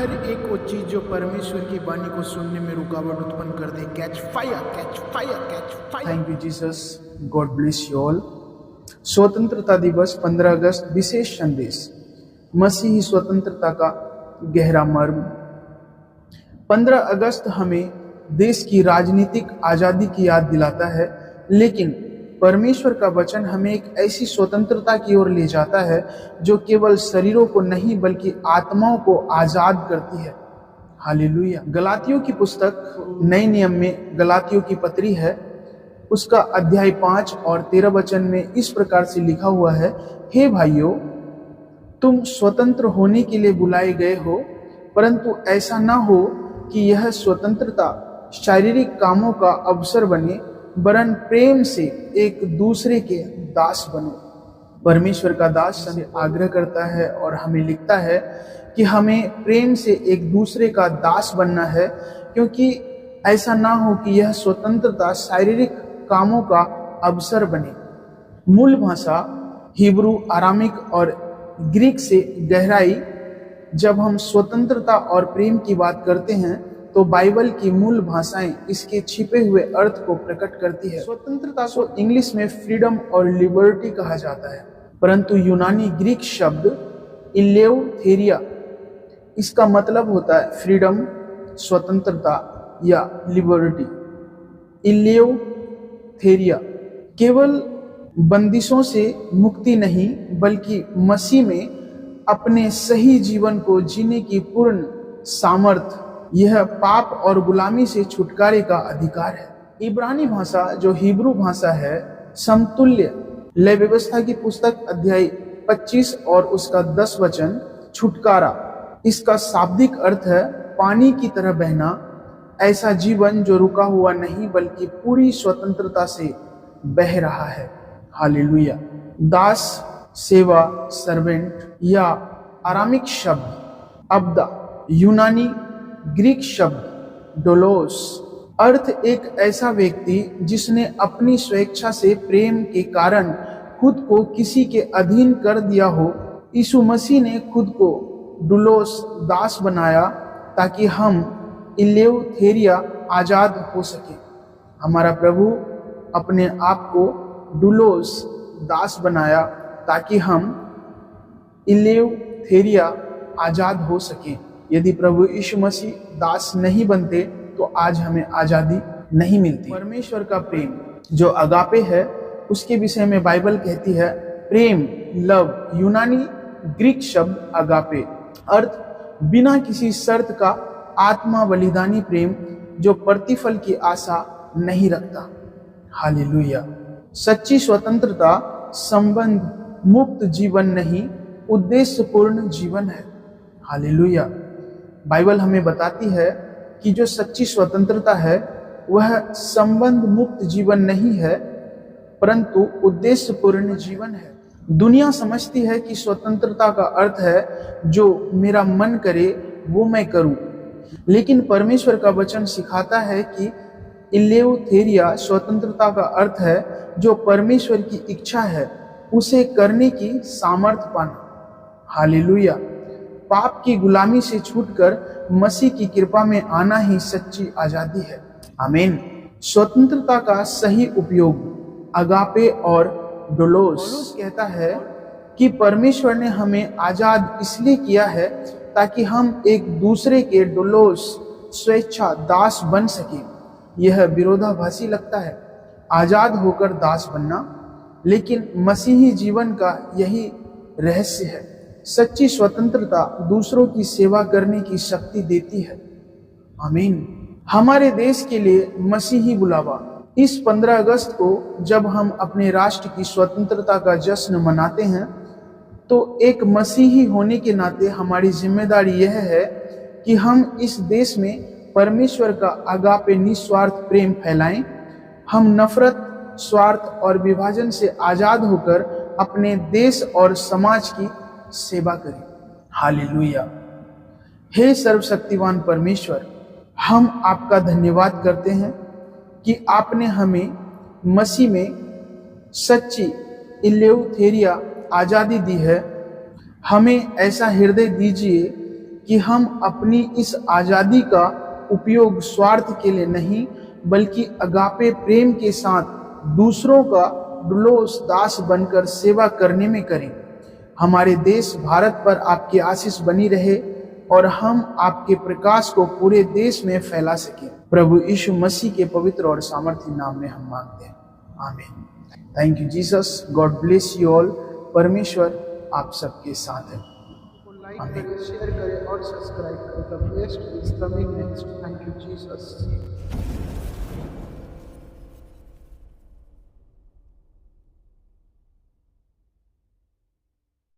हर एक वो चीज जो परमेश्वर की वाणी को सुनने में रुकावट उत्पन्न कर दे, catch fire, catch fire, catch fire. Thank you Jesus, God bless you all. स्वतंत्रता दिवस 15 अगस्त विशेष संदेश, मसीही स्वतंत्रता का गहरा मर्म। 15 अगस्त हमें देश की राजनीतिक आजादी की याद दिलाता है, लेकिन परमेश्वर का वचन हमें एक ऐसी स्वतंत्रता की ओर ले जाता है जो केवल शरीरों को नहीं बल्कि आत्माओं को आजाद करती है। हालेलुया। गलातियों की पुस्तक नए नियम में गलातियों की पत्री है, उसका अध्याय 5 और 13 वचन में इस प्रकार से लिखा हुआ है, हे भाइयों, तुम स्वतंत्र होने के लिए बुलाए गए हो, परंतु ऐसा ना हो कि यह स्वतंत्रता शारीरिक कामों का अवसर बने, वरन प्रेम से एक दूसरे के दास बनो। परमेश्वर का दास हमें आग्रह करता है और हमें लिखता है कि हमें प्रेम से एक दूसरे का दास बनना है, क्योंकि ऐसा ना हो कि यह स्वतंत्रता शारीरिक कामों का अवसर बने। मूल भाषा हिब्रू, अरामिक और ग्रीक से गहराई। जब हम स्वतंत्रता और प्रेम की बात करते हैं तो बाइबल की मूल भाषाएं इसके छिपे हुए अर्थ को प्रकट करती है। स्वतंत्रता को इंग्लिश में फ्रीडम और लिबर्टी कहा जाता है, परंतु यूनानी ग्रीक शब्द इलेउथेरिया, इसका मतलब होता है फ्रीडम, स्वतंत्रता या लिबर्टी। इलेउथेरिया केवल बंदिशों से मुक्ति नहीं, बल्कि मसीह में अपने सही जीवन को जीने की पूर्ण सामर्थ्य, यह पाप और गुलामी से छुटकारे का अधिकार है। इब्रानी भाषा जो हिब्रू भाषा है, समतुल्य लय व्यवस्था की पुस्तक अध्याय 25 और उसका 10 वचन, छुटकारा, इसका शाब्दिक अर्थ है पानी की तरह बहना, ऐसा जीवन जो रुका हुआ नहीं बल्कि पूरी स्वतंत्रता से बह रहा है। हालेलुया। दास, सेवा, सर्वेंट या अरामिक शब्द अब्दा, यूनानी ग्रीक शब्द डोलोस, अर्थ एक ऐसा व्यक्ति जिसने अपनी स्वेच्छा से प्रेम के कारण खुद को किसी के अधीन कर दिया हो। यीशु मसीह ने खुद को डुलोस, दास बनाया ताकि हम इलेउथेरिया आजाद हो सके। हमारा प्रभु अपने आप को डुलोस, दास बनाया ताकि हम इलेउथेरिया आजाद हो सके। यदि प्रभु यीशु मसीह दास नहीं बनते तो आज हमें आजादी नहीं मिलती। परमेश्वर का प्रेम जो अगापे है, उसके विषय में बाइबल कहती है प्रेम, लव, यूनानी ग्रीक शब्द अगापे, अर्थ बिना किसी शर्त का आत्मा बलिदानी प्रेम जो प्रतिफल की आशा नहीं रखता। हालेलुया। सच्ची स्वतंत्रता संबंध मुक्त जीवन नहीं, उद्देश्यपूर्ण जीवन है। हालेलुया। बाइबल हमें बताती है कि जो सच्ची स्वतंत्रता है वह संबंध मुक्त जीवन नहीं है, परंतु उद्देश्यपूर्ण जीवन है। दुनिया समझती है कि स्वतंत्रता का अर्थ है जो मेरा मन करे वो मैं करूं, लेकिन परमेश्वर का वचन सिखाता है कि इलेउथेरिया स्वतंत्रता का अर्थ है जो परमेश्वर की इच्छा है उसे करने की सामर्थ्य पाना। हालेलुया। पाप की गुलामी से छूटकर मसीह की कृपा में आना ही सच्ची आजादी है। आमीन। स्वतंत्रता का सही उपयोग अगापे और डोलोस कहता है कि परमेश्वर ने हमें आजाद इसलिए किया है ताकि हम एक दूसरे के डोलोस, स्वेच्छा, दास बन सके। यह विरोधाभासी लगता है, आजाद होकर दास बनना, लेकिन मसीही जीवन का यही रहस्य है। सच्ची स्वतंत्रता दूसरों की सेवा करने की शक्ति देती है। आमीन। हमारे देश के लिए मसीही बुलावा। इस 15 अगस्त को जब हम अपने राष्ट्र की स्वतंत्रता का जश्न मनाते हैं तो एक मसीही होने के नाते हमारी जिम्मेदारी यह है कि हम इस देश में परमेश्वर का अगापे निस्वार्थ प्रेम फैलाएं। हम नफरत, स्वार्थ और विभाजन से आजाद होकर अपने देश और समाज की सेवा करें। हालेलुया। हे सर्वशक्तिमान परमेश्वर, हम आपका धन्यवाद करते हैं कि आपने हमें मसीह में सच्ची इलेउथेरिया आजादी दी है। हमें ऐसा हृदय दीजिए कि हम अपनी इस आजादी का उपयोग स्वार्थ के लिए नहीं, बल्कि अगापे प्रेम के साथ दूसरों का दुलोस दास बनकर सेवा करने में करें। हमारे देश भारत पर आपकी आशीष बनी रहे और हम आपके प्रकाश को पूरे देश में फैला सके। प्रभु यीशु मसीह के पवित्र और सामर्थ्य नाम में हम मांगते हैं, आमीन। Thank you Jesus, God bless you all. परमेश्वर आप सबके साथ है। लाइक करें, शेयर करें और सब्सक्राइब करें। The best is coming next. Thank you Jesus.